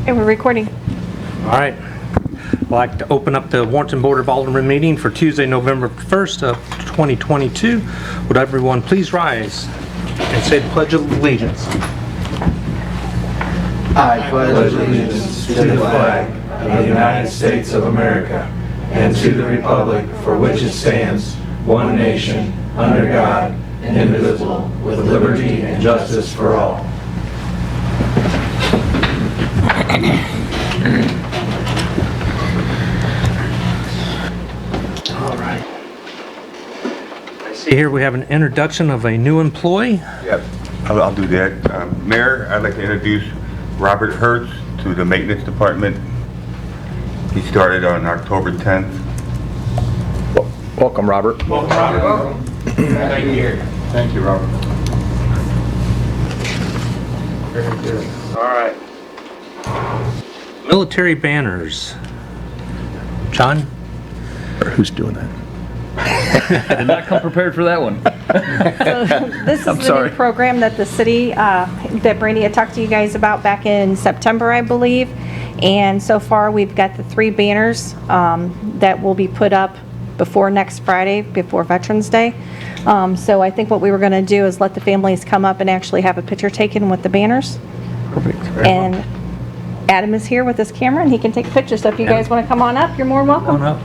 Okay, we're recording. All right. I'd like to open up the Warrenton Board of Alderman meeting for Tuesday, November 1st of 2022. Would everyone please rise and say the Pledge of Allegiance? I pledge allegiance to the flag of the United States of America and to the republic for which it stands, one nation, under God, indivisible, with liberty and justice for all. All right. I see here we have an introduction of a new employee. Yep, I'll do that. Mayor, I'd like to introduce Robert Hertz to the Maintenance Department. He started on October 10th. Welcome, Robert. Welcome, Robert. Thank you. Thank you, Robert. Very good. All right. Military banners. John? Who's doing that? Did not come prepared for that one. So this is the sorry. new program that the city, that Brandy had talked to you guys about back in September, I believe. And so far, we've got the 3 banners that will be put up before next Friday, before Veterans Day. So I think what we were going to do is let the families come up and actually have a picture taken with the banners. Perfect. And Adam is here with his camera, and he can take a picture. So if you guys want to come on up, you're more than welcome. Come up.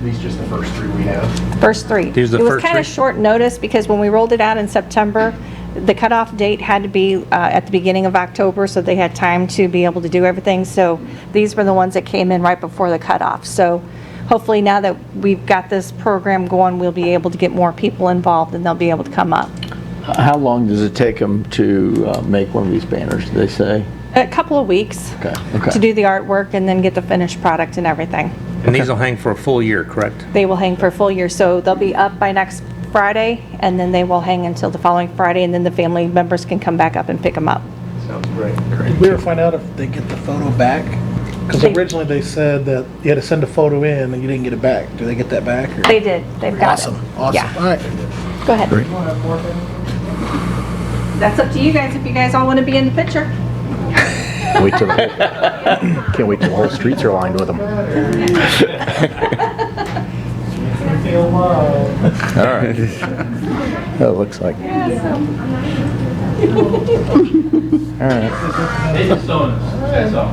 These just the first 3 we have. First 3. These are the It was first kind of 3? short notice because when we rolled it out in September, the cutoff date had to be at the beginning of October, so they had time to be able to do everything. So these were the ones that came in right before the cutoff. So hopefully now that we've got this program going, we'll be able to get more people involved and they'll be able to come up. How long does it take them to make one of these banners, do they say? A couple of weeks Okay. to do the artwork and then get the finished product and everything. And these will hang for a full year, correct? They will hang for a full year, so they'll be up by next Friday, and then they will hang until the following Friday, and then the family members can come back up and pick them up. Sounds great. Did we ever find out if they get the photo back? Because They- originally they said that you had to send a photo in and you didn't get it back. Do they get that back? Or? They did, they've got it. Awesome, awesome. Yeah, All right. go ahead. Great. That's up to you guys, if you guys all want to be in the picture. Wait till the whole, can't wait till the whole streets are lined with them. All right. That looks like. All right. They just own us, that's all.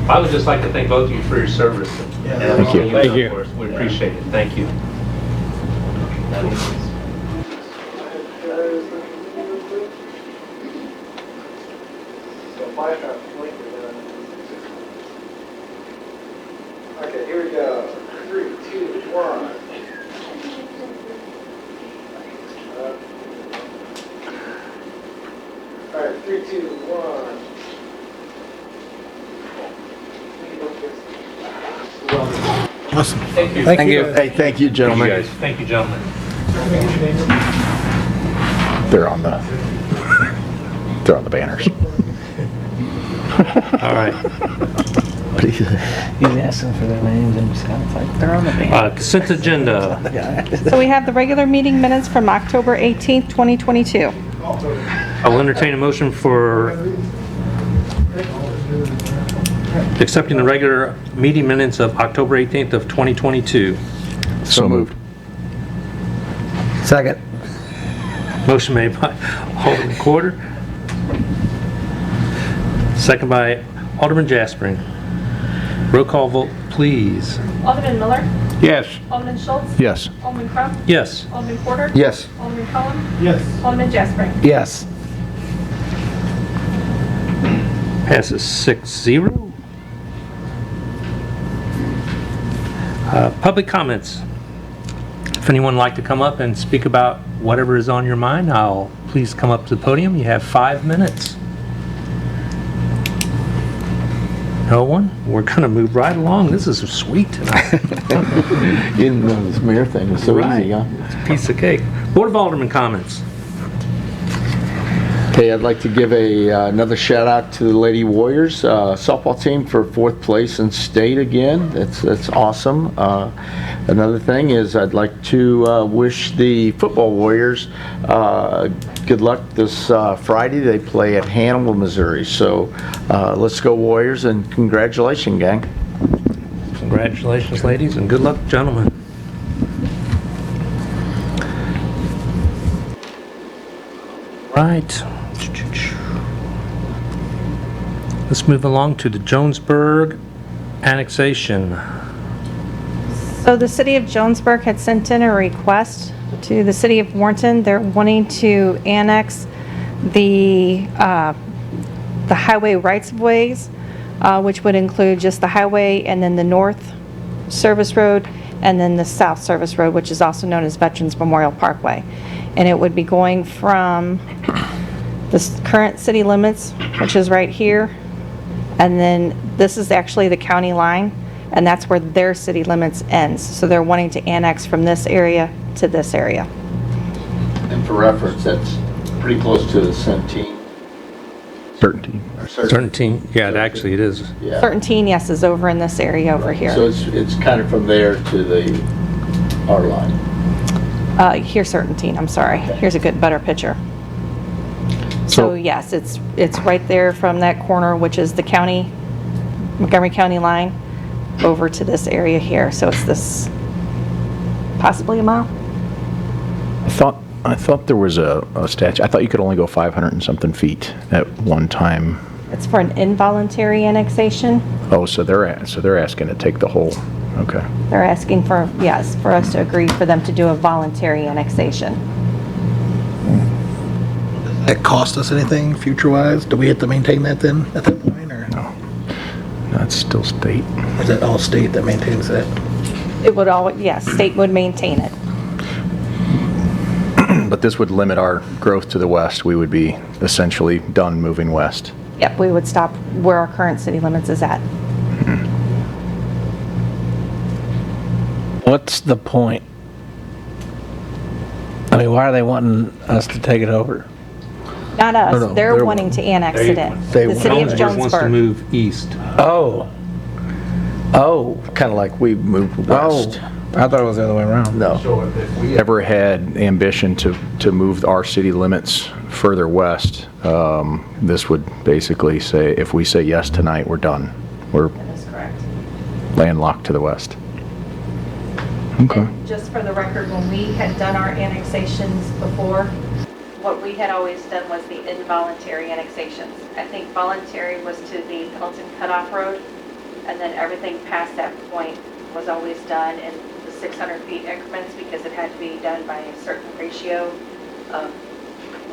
I would just like to thank both of you for your service. Thank you. Thank you. We appreciate it. Thank you. Okay, here we go. 3, 2, 1. All right, 3, 2, 1. Awesome. Thank you. Thank you. Hey, thank you, gentlemen. Thank you, gentlemen. They're on the banners. All right. He's asking for their names and sounds like they're on the band. Consent agenda. So we have the regular meeting minutes from October 18th, 2022. I will entertain a motion for accepting the regular meeting minutes of October 18th of 2022. So moved. Second. Motion made by Alderman Corder. Second by Alderman Jaspering. Roll call vote, please. Alderman Miller, Yes. Alderman Schultz, Yes. Alderman Crum, Yes. Alderman Porter, Yes. Alderman Cullen, Yes. Alderman Jaspering. Yes. Passes 6-0. Public comments. If anyone would like to come up and speak about whatever is on your mind, please come up to the podium. You have 5 minutes. No one? We're going to move right along. This is sweet tonight. You didn't know this mayor thing was so easy, huh? It's a piece of cake. Board of Alderman comments. Okay, I'd like to give another shout out to the Lady Warriors softball team for 4th place in state again. That's awesome. Another thing is I'd like to wish the football Warriors good luck this Friday. They play at Hannibal, Missouri. So let's go Warriors, and congratulations, gang. Congratulations, ladies, and good luck, gentlemen. Right. Let's move along to the Jonesburg annexation. So the city of Jonesburg had sent in a request to the city of Warrenton. They're wanting to annex the highway rights-of-ways, which would include just the highway and then the north service road and then the south service road, which is also known as Veterans Memorial Parkway. And it would be going from the current city limits, which is right here, and then this is actually the county line, and that's where their city limits ends. So they're wanting to annex from this area to this area. And for reference, that's pretty close to the 17. Certainty. Certainty, yeah, actually it is. Yeah. 13, yes, is over in this area over here. So it's kind of from there to our line. Here's Certainteen, I'm sorry. Here's a better picture. So yes, it's right there from that corner, which is the county, Montgomery County line, over to this area here. So it's this, possibly a mile? I thought there was a statute. I thought you could only go 500 and something feet at one time. It's for an involuntary annexation. Oh, so they're asking to take the whole. Okay. They're asking for, yes, for us to agree for them to do a voluntary annexation. That cost us anything future-wise? Do we have to maintain that then at that point, or No, that's still state. is that all state that maintains that? It would all, yes, state would maintain it. But this would limit our growth to the west. We would be essentially done moving west. Yep, we would stop where our current city limits is at. What's the point? I mean, why are they wanting us to take it over? Not us, no, they're they're- wanting to annex it in. they The city of Jonesburg wants to Jonesburg. move east. Oh. Oh. Kind of like we moved west. Oh. I thought it was the other way around. No. So if we Ever had ambition to move our city limits further west, this would basically say, if we say yes tonight, we're done. We're That is correct. landlocked to the west. Okay. And just for the record, when we had done our annexations before, what we had always done was the involuntary annexations. I think voluntary was to the Pelton Cutoff Road, and then everything past that point was always done in the 600 feet increments because it had to be done by a certain ratio of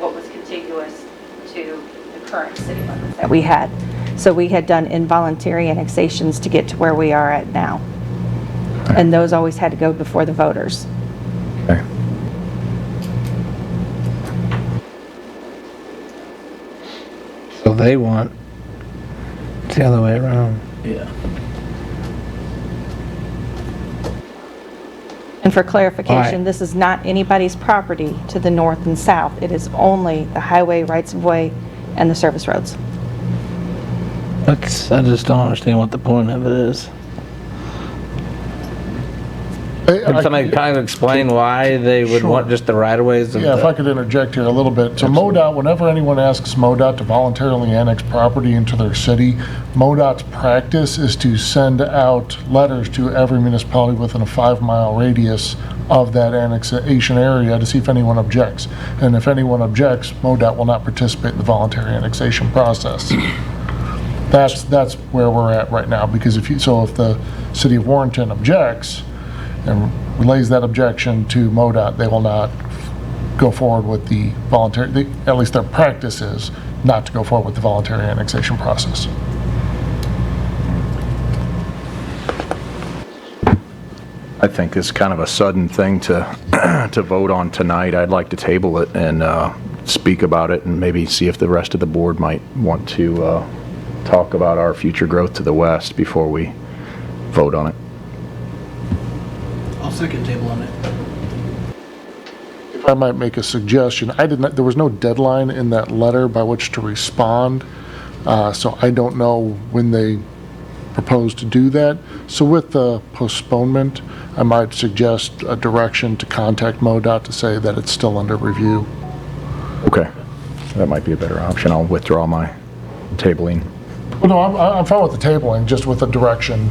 what was contiguous to the current city limits that we had. So we had done involuntary annexations to get to where we are at now. And those always had to go before the voters. Okay. So they want it's the other way around. Yeah. And for clarification, Right. this is not anybody's property to the north and south. It is only the highway rights-of-way and the service roads. I just don't understand what the point of it is. Can somebody kind of explain why they would want just the right-of-ways of Yeah, if I the... could interject here a little bit. So MoDOT, whenever anyone asks MoDOT to voluntarily annex property into their city, MoDOT's practice is to send out letters to every municipality within a 5-mile radius of that annexation area to see if anyone objects. And if anyone objects, MoDOT will not participate in the voluntary annexation process. That's where we're at right now, because if the city of Warrenton objects and relays that objection to MoDOT, they will not go forward with the voluntary, at least their practice is not to go forward with the voluntary annexation process. I think it's kind of a sudden thing to to vote on tonight. I'd like to table it and speak about it and maybe see if the rest of the board might want to talk about our future growth to the west before we vote on it. I'll second table on it. If I might make a suggestion, there was no deadline in that letter by which to respond, so I don't know when they propose to do that. So with the postponement, I might suggest a direction to contact MoDOT to say that it's still under review. Okay, that might be a better option. I'll withdraw my tabling. Well, no, I'm fine with the tabling, just with the direction.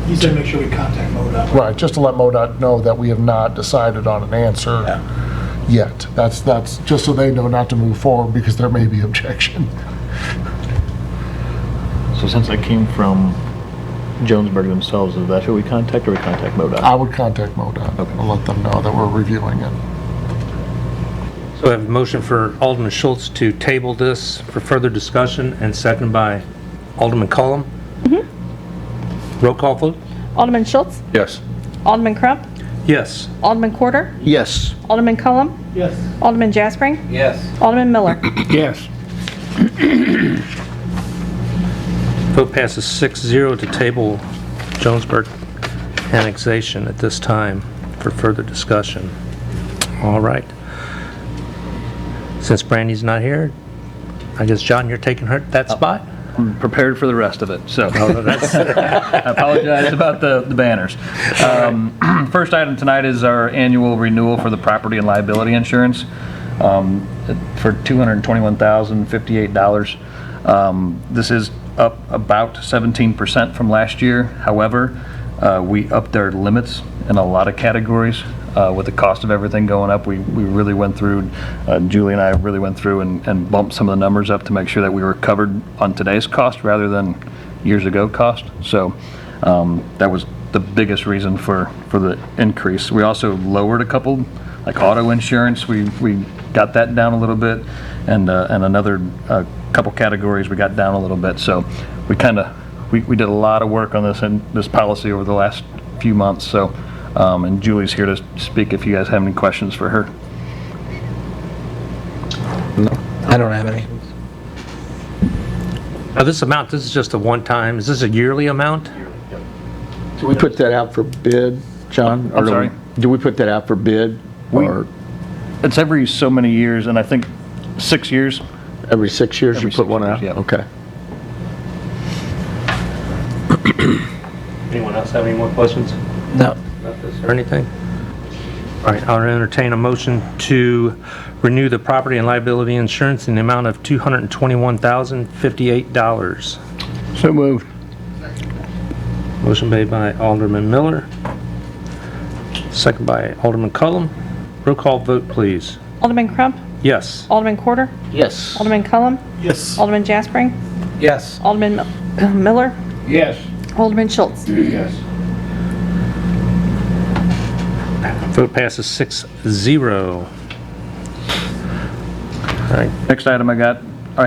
You said make sure we contact MoDOT. Right, just to let MoDOT know that we have not decided on an answer yet. That's just so they know not to move forward because there may be objection. So since that came from Jonesburg themselves, is that who we contact or we contact MoDOT? I would contact MoDOT. Okay. I'll let them know that we're reviewing it. So I have a motion for Alderman Schultz to table this for further discussion, and seconded by Alderman Cullum. Roll call vote? Alderman Schultz? Yes. Alderman Crump? Yes. Alderman Quarter? Yes. Alderman Cullum? Yes. Alderman Jaspering? Yes. Alderman Miller? Yes. Vote passes 6-0 to table Jonesburg annexation at this time for further discussion. All right. Since Brandy's not here, I guess, John, you're taking that spot? I'm prepared for the rest of it, so. I apologize about the banners. First item tonight is our annual renewal for the property and liability insurance for $221,058. This is up about 17% from last year. However, we upped our limits in a lot of categories. With the cost of everything going up, we really went through, Julie and I really went through and bumped some of the numbers up to make sure that we were covered on today's cost rather than years ago cost. So that was the biggest reason for the increase. We also lowered a couple, like auto insurance, we got that down a little bit, and another couple categories we got down a little bit. So we did a lot of work on this policy over the last few months. So. And Julie's here to speak if you guys have any questions for her. I don't have any. Now this amount, this is just a one-time, is this a yearly amount? Do we put that out for bid, John? I'm sorry? Do we put that out for bid? Or It's every so many years, and I think 6 years. every 6 years you Every put 6 one years, out? yeah. Okay. Anyone else have any more questions No. about this or anything? All right, I'll entertain a motion to renew the property and liability insurance in the amount of $221,058. So moved. Motion made by Alderman Miller, second by Alderman Cullum. Roll call vote, please. Alderman Crump? Yes. Alderman Quarter? Yes. Alderman Cullum? Yes. Alderman Jaspering? Yes. Alderman Miller? Yes. Alderman Schultz? Yes. Vote passes 6-0. All right, Next item I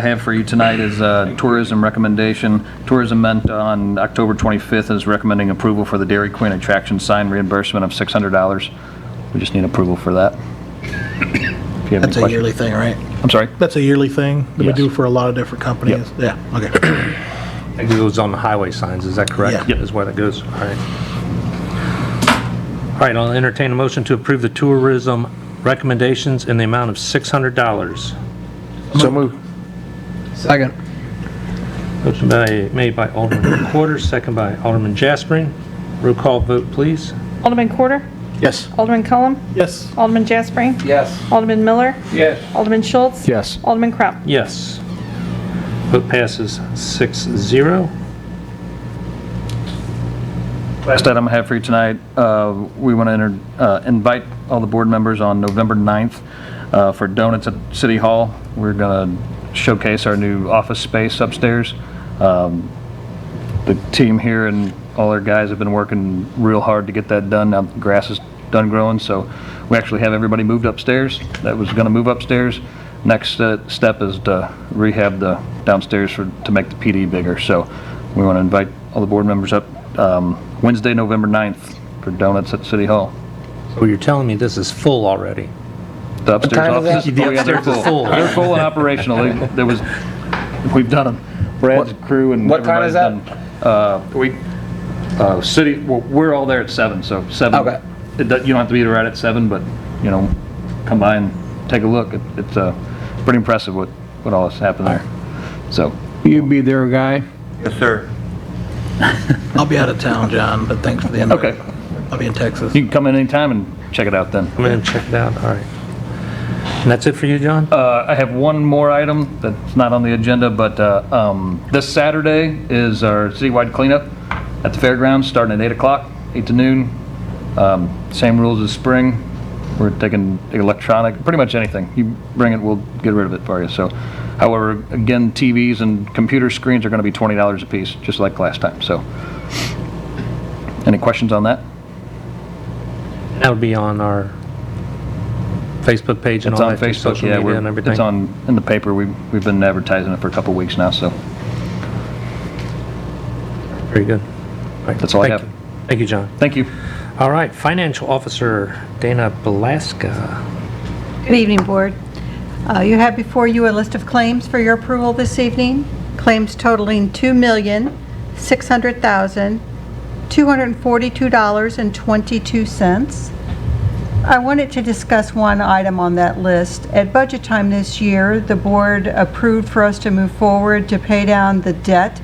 have for you tonight is tourism recommendation. Tourism meant on October 25th is recommending approval for the Dairy Queen attraction sign reimbursement of $600. We just need approval for that. If you have any That's a questions. yearly thing, right? I'm sorry? That's a yearly thing that we Yes. do for a lot of different companies. Yeah, okay. it goes on the highway signs, is that correct? Yeah. Yep. Is where that goes, all right. All right, I'll entertain a motion to approve the tourism recommendations in the amount of $600. So moved. Second. Motion made by Alderman Quarter, second by Alderman Jaspering. Roll call vote, please. Alderman Quarter? Yes. Alderman Cullum? Yes. Alderman Jaspering? Yes. Alderman Miller? Yes. Alderman Schultz? Yes. Alderman Crump? Yes. Vote passes 6-0. Last item I have for you tonight, we want to invite all the board members on November 9th for donuts at City Hall. We're going to showcase our new office space upstairs. The team here and all our guys have been working real hard to get that done. Now the grass is done growing, so we actually have everybody moved upstairs. That was going to move upstairs. Next step is to rehab the downstairs to make the PD bigger. So we want to invite all the board members up Wednesday, November 9th for donuts at City Hall. So you're telling me this is full already? The upstairs time is that? offices, The oh, yeah, they're upstairs is full. full. They're full and operational. We've done them. Brad's crew and what time is that? We're all there at 7, so 7. Okay. You don't have to be right at 7, but, come by and take a look. It's pretty impressive what all has happened there. So, You be there, guy? Yes, sir. I'll be out of town, John, but thanks for the invite. okay. I'll be in Texas. You can come in anytime and check it out then. Come in and check it out, all right. And that's it for you, John? I have one more item that's not on the agenda, but this Saturday is our citywide cleanup at the fairgrounds, starting at 8 o'clock, 8 to noon. Same rules as spring. We're taking electronic, pretty much anything. You bring it, we'll get rid of it for you. So, however, again, TVs and computer screens are going to be $20 a piece, just like last time. So, any questions on that? That would be on our Facebook page and It's all on that, Facebook, social yeah. media and everything. It's in the paper. We've been advertising it for a couple weeks now, so Very good. All right, That's all I thank have. you. Thank you, John. thank you. All right, Financial Officer Dana Belaska. Good evening, Board. You have before you a list of claims for your approval this evening. Claims totaling $2,600,242.22. I wanted to discuss one item on that list. At budget time this year, the Board approved for us to move forward to pay down the debt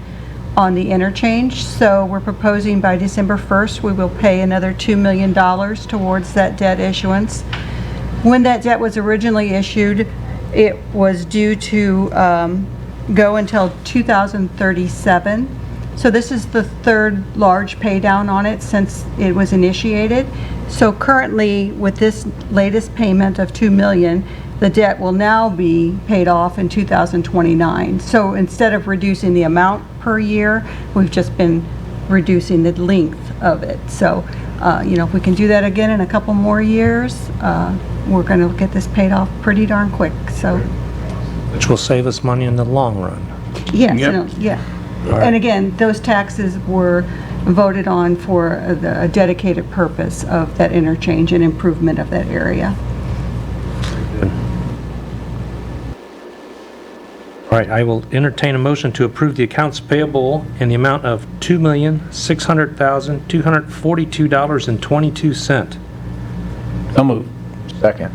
on the interchange. So we're proposing by December 1st, we will pay another $2 million towards that debt issuance. When that debt was originally issued, it was due to go until 2037. So this is the third large pay down on it since it was initiated. So currently, with this latest payment of $2 million, the debt will now be paid off in 2029. So instead of reducing the amount per year, we've just been reducing the length of it. So, if we can do that again in a couple more years, we're going to get this paid off pretty darn quick. So, Which will save us money in the long run. yes, Yep. yeah. right. And again, those taxes were voted on for a dedicated purpose of that interchange and improvement of that area. All right, I will entertain a motion to approve the accounts payable in the amount of $2,600,242.22. So moved. Second.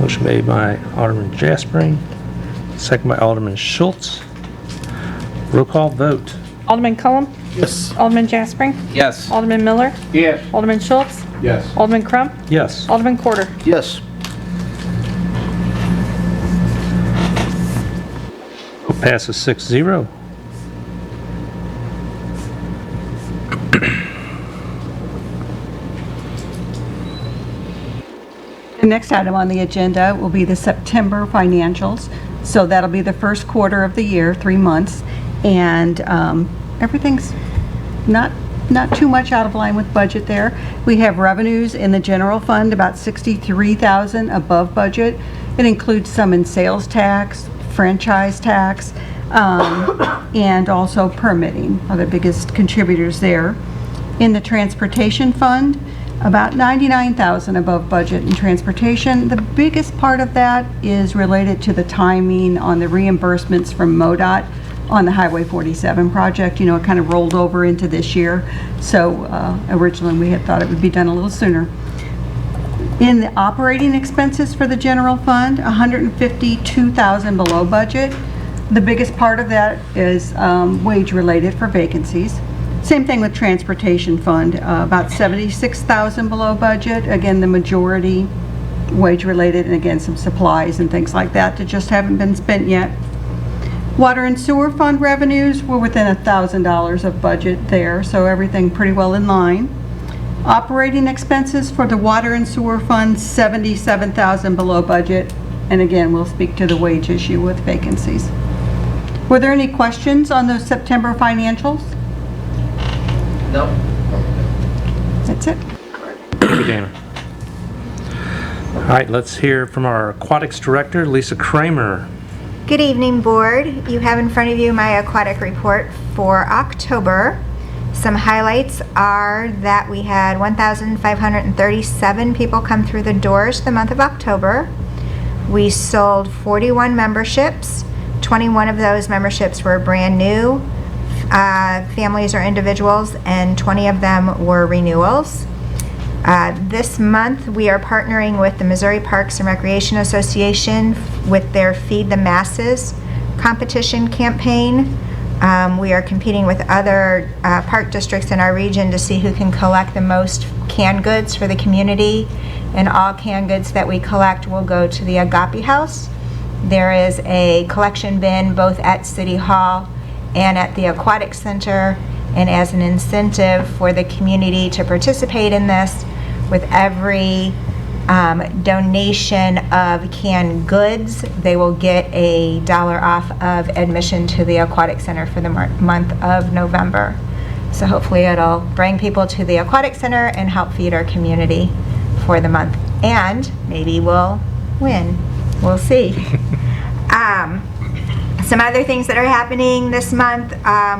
Motion made by Alderman Jaspering, second by Alderman Schultz. Roll call vote. Alderman Cullum? Yes. Alderman Jaspering? Yes. Alderman Miller? Yes. Alderman Schultz? Yes. Alderman Crump? Yes. Alderman Quarter? Yes. Vote passes 6-0. The next item on the agenda will be the September financials. So that'll be the first quarter of the year, 3 months, and everything's not too much out of line with budget there. We have revenues in the general fund, about $63,000 above budget. It includes some in sales tax, franchise tax, and also permitting are the biggest contributors there. In the transportation fund, about $99,000 above budget in transportation. The biggest part of that is related to the timing on the reimbursements from MoDOT on the Highway 47 project. It kind of rolled over into this year. So originally we had thought it would be done a little sooner. In the operating expenses for the general fund, $152,000 below budget. The biggest part of that is wage related for vacancies. Same thing with transportation fund, about $76,000 below budget. Again, the majority wage related, and again, some supplies and things like that just haven't been spent yet. Water and sewer fund revenues were within $1,000 of budget there, so everything pretty well in line. Operating expenses for the water and sewer fund, $77,000 below budget. And again, we'll speak to the wage issue with vacancies. Were there any questions on those September financials? No. That's it. Thank you, Dana. All right, let's hear from our Aquatics Director, Lisa Kramer. Good evening, Board. You have in front of you my aquatic report for October. Some highlights are that we had 1,537 people come through the doors the month of October. We sold 41 memberships. 21 of those memberships were brand new families or individuals, and 20 of them were renewals. This month we are partnering with the Missouri Parks and Recreation Association with their Feed the Masses competition campaign. We are competing with other park districts in our region to see who can collect the most canned goods for the community and all canned goods that we collect will go to the Agape House. There is a collection bin both at City Hall and at the Aquatic Center, and as an incentive for the community to participate in this, with every donation of canned goods, they will get $1 off of admission to the Aquatic Center for the month of November. So hopefully it'll bring people to the Aquatic Center and help feed our community for the month. And maybe we'll win. We'll see. Some other things that are happening this month,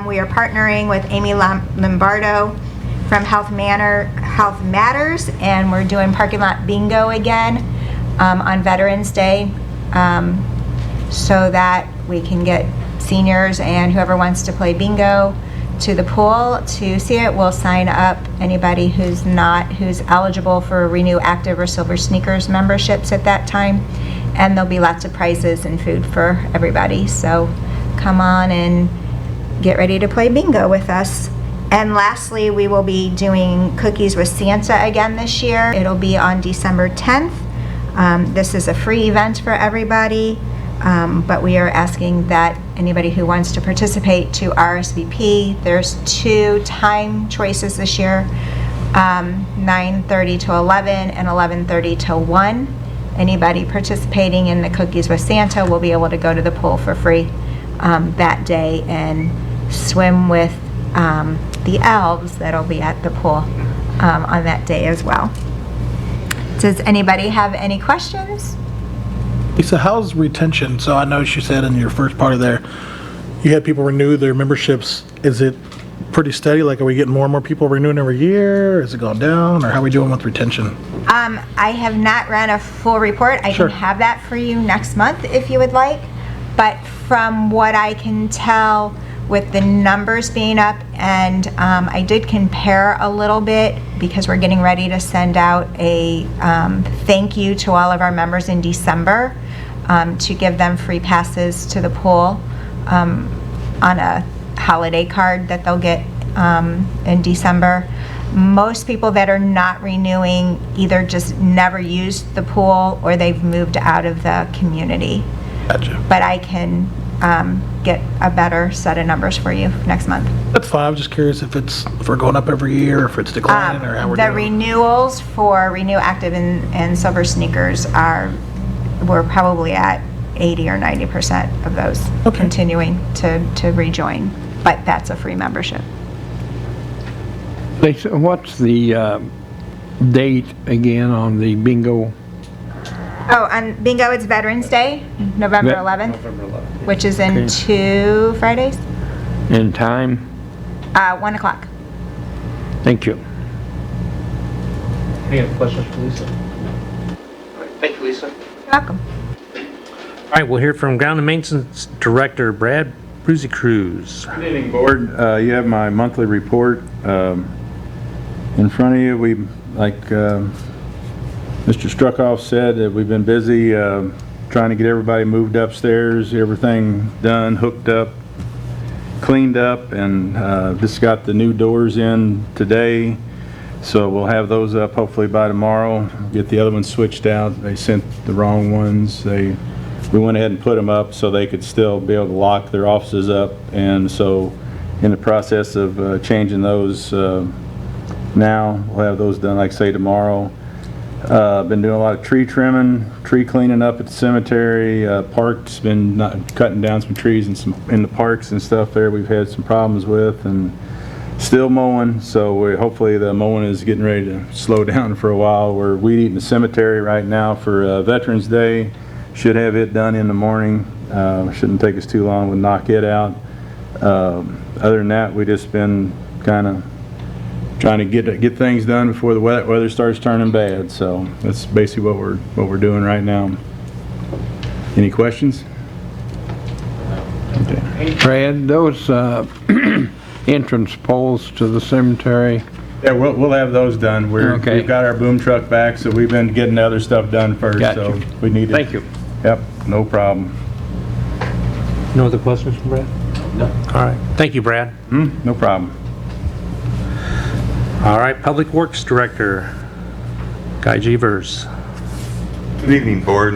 we are partnering with Amy Lombardo from Health Matters, and we're doing parking lot bingo again on Veterans Day, so that we can get seniors and whoever wants to play bingo to the pool to see it. We'll sign up anybody who's eligible for Renew Active or Silver Sneakers memberships at that time, and there'll be lots of prizes and food for everybody. So come on and get ready to play bingo with us. And lastly, we will be doing Cookies with Santa again this year. It'll be on December 10th. This is a free event for everybody, but we are asking that anybody who wants to participate to RSVP. There's 2 time choices this year, 9:30 to 11 and 11:30 to 1. Anybody participating in the Cookies with Santa will be able to go to the pool for free that day and swim with the elves that'll be at the pool on that day as well. Does anybody have any questions? Lisa, how's retention? So I know she said in your first part of there, you had people renew their memberships. Is it pretty steady? Like, are we getting more and more people renewing every year? Is it going down? Or how are we doing with retention? I have not run a full report. I Sure. can have that for you next month if you would like. But from what I can tell with the numbers being up, and I did compare a little bit because we're getting ready to send out a thank you to all of our members in December to give them free passes to the pool on a holiday card that they'll get in December. Most people that are not renewing either just never used the pool or they've moved out of the community. Gotcha. But I can get a better set of numbers for you next month. That's fine. I'm just curious if we're going up every year, if it's declining, or how we're The doing. renewals for Renew Active and Silver Sneakers we're probably at 80 or 90% of those continuing to rejoin, but that's a free membership. Lisa, what's the date again on the bingo? Oh, on bingo, it's Veterans Day, November 11th, which is in 2 Fridays, And time? 1 o'clock. Thank you. Any other questions for Lisa? Thank you, Lisa. You're welcome. All right, we'll hear from Ground and Maintenance Director Brad Bruzy Cruz. Good evening, Board. You have my monthly report in front of you. We, like Mr. Struckoff said, that we've been busy trying to get everybody moved upstairs, everything done, hooked up, cleaned up, and just got the new doors in today. So we'll have those up hopefully by tomorrow. Get the other ones switched out. They sent the wrong ones. We went ahead and put them up so they could still be able to lock their offices up, and so in the process of changing those now. We'll have those done, like I say, tomorrow. Been doing a lot of tree trimming, tree cleaning up at the cemetery. Parks, been cutting down some trees in the parks and stuff there we've had some problems with, and still mowing. So hopefully the mowing is getting ready to slow down for a while. We're weed eating the cemetery right now for Veterans Day. Should have it done in the morning. Shouldn't take us too long. We'll knock it out. Other than that, we just been kind of trying to get things done before the weather starts turning bad. So that's basically what we're doing right now. Any questions? Okay. Brad, those entrance poles to the cemetery. Yeah, we'll have those done. We've got our boom truck back, so we've been getting the other stuff done first. Gotcha. So we need to. Thank you. Yep, no problem. No other questions from Brad? No. All right. Thank you, Brad. No problem. All right, Public Works Director Guy Jeevers. Good evening, Board.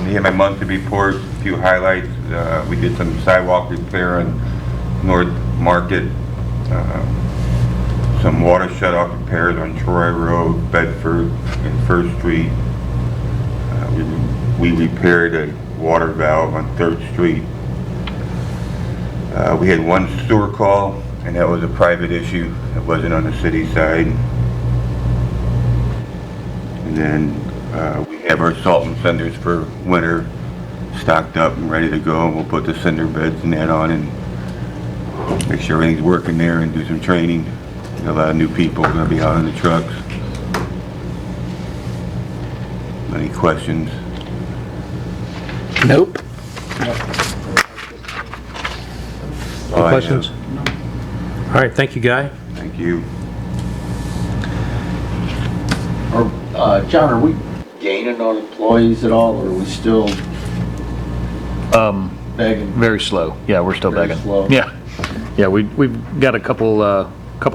Here my monthly report, a few highlights. We did some sidewalk repair on North Market, some water shutoff repairs on Troy Road, Bedford, and First Street. We repaired a water valve on 3rd Street. We had one sewer call, and that was a private issue. It wasn't on the city side. And then we have our salt and cinders for winter stocked up and ready to go. We'll put the cinder beds and that on and make sure everything's working there and do some training. A lot of new people are going to be out on the trucks. Any questions? Nope. Any questions? All right, thank you, Guy. Thank you. John, are we gaining on employees at all, or are we still begging? Very slow. Yeah, we're still Very begging. slow. Yeah. Yeah, we've got a couple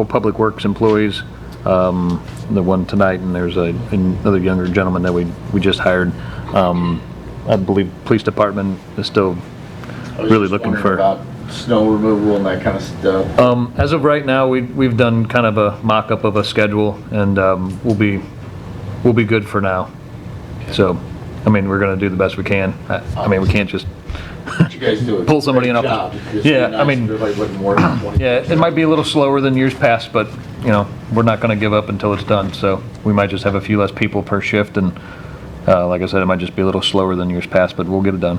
public works employees, the one tonight, and there's another younger gentleman that we just hired. I believe police department is still really looking for. About snow removal and that kind of stuff. As of right now, we've done kind of a mock-up of a schedule, and we'll be good for now. So, I mean, we're going to do the best we can. I mean, we can't just You guys do a pull somebody in great off. job. It'd just be Yeah, nice I mean, if everybody wouldn't work 20. yeah, it might be a little slower than years past, but you know, we're not going to give up until it's done. So we might just have a few less people per shift, and like I said, it might just be a little slower than years past, but we'll get it done.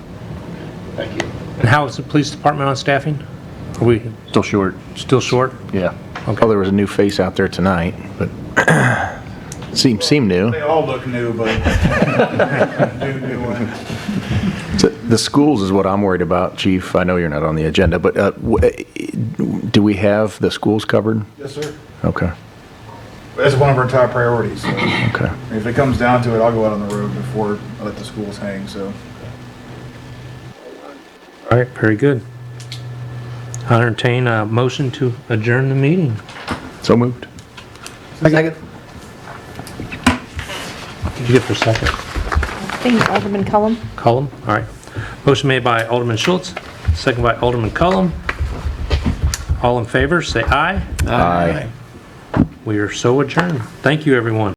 Thank you. And how is the police department on staffing? Are we Still short. still short? Yeah. Oh, there was a new face out there tonight, but seemed new. They all look new, but new one. So the schools is what I'm worried about, Chief. I know you're not on the agenda, but do we have the schools covered? Yes, sir. Okay, That's one of our top priorities. So okay. if it comes down to it, I'll go out on the road before I let the schools hang, so. All right, very good. I entertain a motion to adjourn the meeting. So moved. Second. Did you get for second? I think Alderman Cullum. Cullum? All right. Motion made by Alderman Schultz, second by Alderman Cullum. All in favor, say aye. Aye. We are so adjourned. Thank you, everyone.